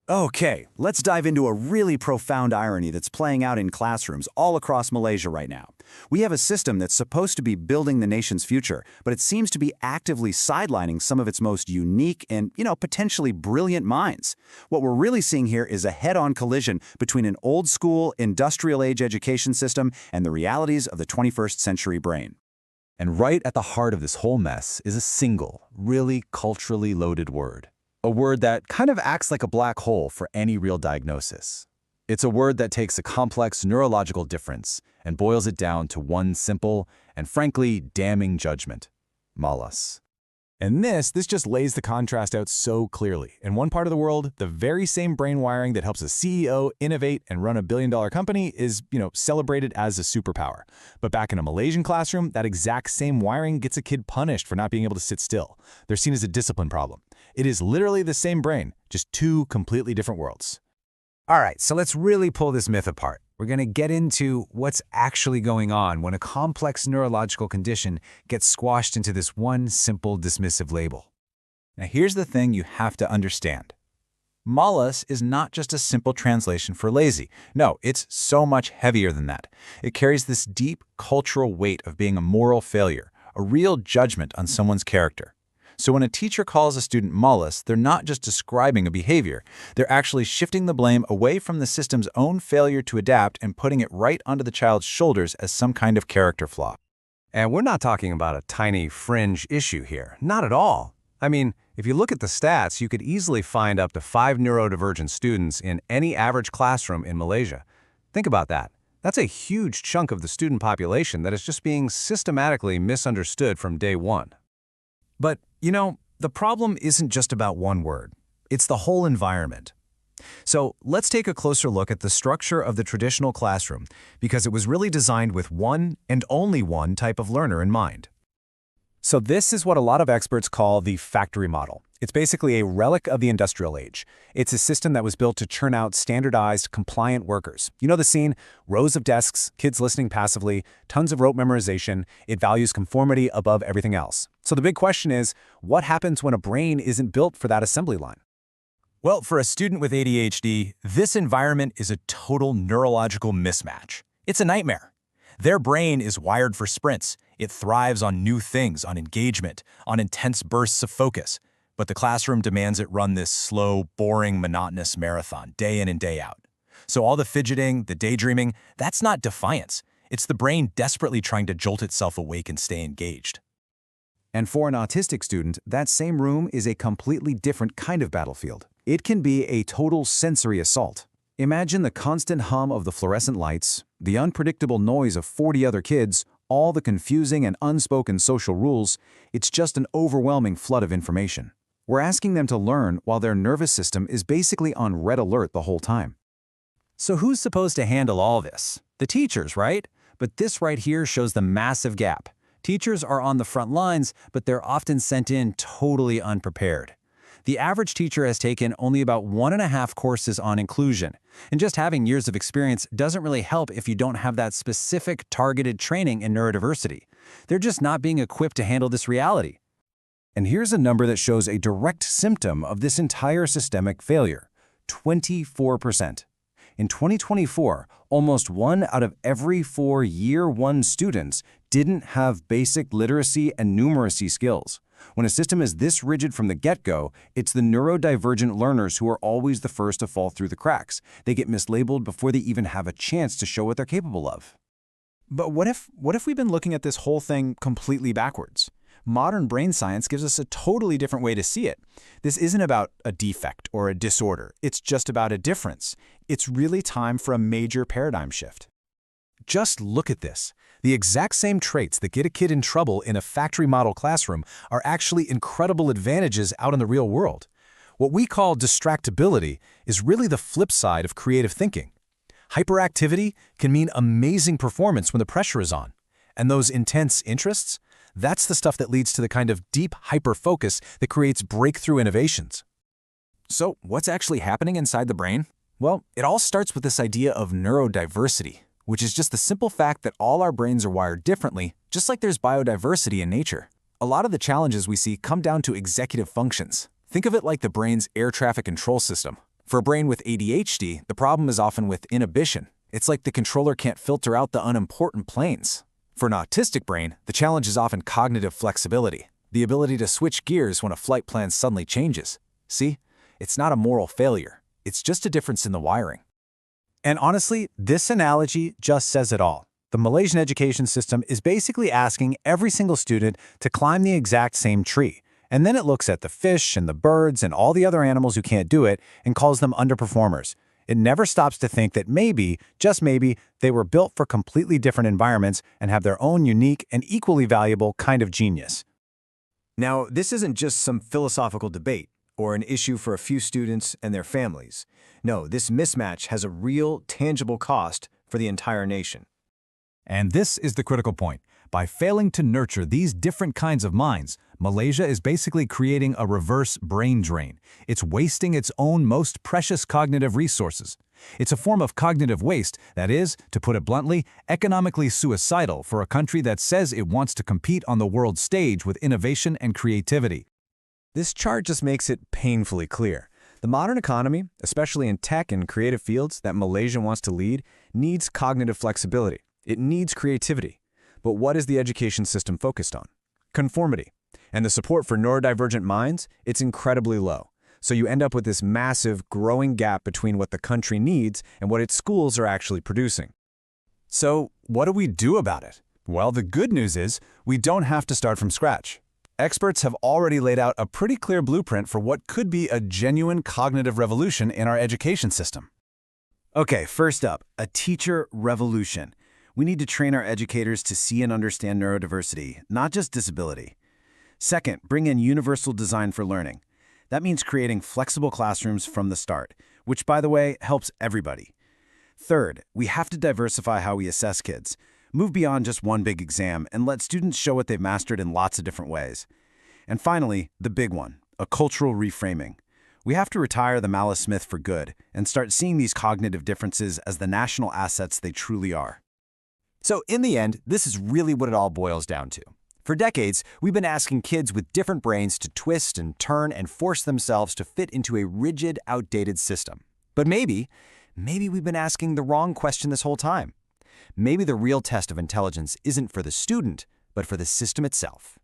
Okay, let's dive into a really profound irony that's playing out in classrooms all across Malaysia right now. We have a system that's supposed to be building the nation's future, but it seems to be actively sidelining some of its most unique and, potentially brilliant minds. What we're really seeing here is a head-on collision between an old-school, industrial-age education system and the realities of the 21st century brain. And right at the heart of this whole mess is a single, really culturally loaded word. A word that kind of acts like a black hole for any real diagnosis. It's a word that takes a complex neurological difference and boils it down to one simple and frankly damning judgment: malas. And this just lays the contrast out so clearly. In one part of the world, the very same brain wiring that helps a CEO innovate and run a billion-dollar company is, celebrated as a superpower. But back in a Malaysian classroom, that exact same wiring gets a kid punished for not being able to sit still. They're seen as a discipline problem. It is literally the same brain, just two completely different worlds. All right, so let's really pull this myth apart. We're going to get into what's actually going on when a complex neurological condition gets squashed into this one simple dismissive label. Now, here's the thing you have to understand. Malas is not just a simple translation for lazy. No, it's so much heavier than that. It carries this deep cultural weight of being a moral failure, a real judgment on someone's character. So when a teacher calls a student malas, they're not just describing a behavior. They're actually shifting the blame away from the system's own failure to adapt and putting it right onto the child's shoulders as some kind of character flaw. And we're not talking about a tiny fringe issue here. Not at all. I mean, if you look at the stats, you could easily find up to 5 neurodivergent students in any average classroom in Malaysia. Think about that. That's a huge chunk of the student population that is just being systematically misunderstood from day one. But, the problem isn't just about one word. It's the whole environment. So let's take a closer look at the structure of the traditional classroom, because it was really designed with one and only one type of learner in mind. So this is what a lot of experts call the factory model. It's basically a relic of the industrial age. It's a system that was built to churn out standardized, compliant workers. You know the scene? Rows of desks, kids listening passively, tons of rote memorization. It values conformity above everything else. So the big question is, what happens when a brain isn't built for that assembly line? Well, for a student with ADHD, this environment is a total neurological mismatch. It's a nightmare. Their brain is wired for sprints. It thrives on new things, on engagement, on intense bursts of focus. But the classroom demands it run this slow, boring, monotonous marathon, day in and day out. So all the fidgeting, the daydreaming, that's not defiance. It's the brain desperately trying to jolt itself awake and stay engaged. And for an autistic student, that same room is a completely different kind of battlefield. It can be a total sensory assault. Imagine the constant hum of the fluorescent lights, the unpredictable noise of 40 other kids, all the confusing and unspoken social rules. It's just an overwhelming flood of information. We're asking them to learn while their nervous system is basically on red alert the whole time. So who's supposed to handle all this? The teachers, right? But this right here shows the massive gap. Teachers are on the front lines, but they're often sent in totally unprepared. The average teacher has taken only about 1.5 courses on inclusion, and just having years of experience doesn't really help if you don't have that specific targeted training in neurodiversity. They're just not being equipped to handle this reality. And here's a number that shows a direct symptom of this entire systemic failure: 24%. In 2024, almost 1 out of every 4 Year 1 students didn't have basic literacy and numeracy skills. When a system is this rigid from the get-go, it's the neurodivergent learners who are always the first to fall through the cracks. They get mislabeled before they even have a chance to show what they're capable of. But what if we've been looking at this whole thing completely backwards? Modern brain science gives us a totally different way to see it. This isn't about a defect or a disorder. It's just about a difference. It's really time for a major paradigm shift. Just look at this. The exact same traits that get a kid in trouble in a factory model classroom are actually incredible advantages out in the real world. What we call distractibility is really the flip side of creative thinking. Hyperactivity can mean amazing performance when the pressure is on. And those intense interests? That's the stuff that leads to the kind of deep hyper-focus that creates breakthrough innovations. So what's actually happening inside the brain? Well, it all starts with this idea of neurodiversity, which is just the simple fact that all our brains are wired differently, just like there's biodiversity in nature. A lot of the challenges we see come down to executive functions. Think of it like the brain's air traffic control system. For a brain with ADHD, the problem is often with inhibition. It's like the controller can't filter out the unimportant planes. For an autistic brain, the challenge is often cognitive flexibility, the ability to switch gears when a flight plan suddenly changes. See, it's not a moral failure. It's just a difference in the wiring. And honestly, this analogy just says it all. The Malaysian education system is basically asking every single student to climb the exact same tree, and then it looks at the fish and the birds and all the other animals who can't do it and calls them underperformers. It never stops to think that maybe, just maybe, they were built for completely different environments and have their own unique and equally valuable kind of genius. Now, this isn't just some philosophical debate or an issue for a few students and their families. No, this mismatch has a real, tangible cost for the entire nation. And this is the critical point. By failing to nurture these different kinds of minds, Malaysia is basically creating a reverse brain drain. It's wasting its own most precious cognitive resources. It's a form of cognitive waste that is, to put it bluntly, economically suicidal for a country that says it wants to compete on the world stage with innovation and creativity. This chart just makes it painfully clear. The modern economy, especially in tech and creative fields that Malaysia wants to lead, needs cognitive flexibility. It needs creativity. But what is the education system focused on? Conformity. And the support for neurodivergent minds, it's incredibly low. So you end up with this massive, growing gap between what the country needs and what its schools are actually producing. So, what do we do about it? Well, the good news is we don't have to start from scratch. Experts have already laid out a pretty clear blueprint for what could be a genuine cognitive revolution in our education system. Okay, first up, a teacher revolution. We need to train our educators to see and understand neurodiversity, not just disability. Second, bring in universal design for learning. That means creating flexible classrooms from the start, which, by the way, helps everybody. Third, we have to diversify how we assess kids. Move beyond just one big exam and let students show what they've mastered in lots of different ways. And finally, the big one, a cultural reframing. We have to retire the malice myth for good and start seeing these cognitive differences as the national assets they truly are. So in the end, this is really what it all boils down to. For decades, we've been asking kids with different brains to twist and turn and force themselves to fit into a rigid, outdated system. But maybe we've been asking the wrong question this whole time. Maybe the real test of intelligence isn't for the student, but for the system itself.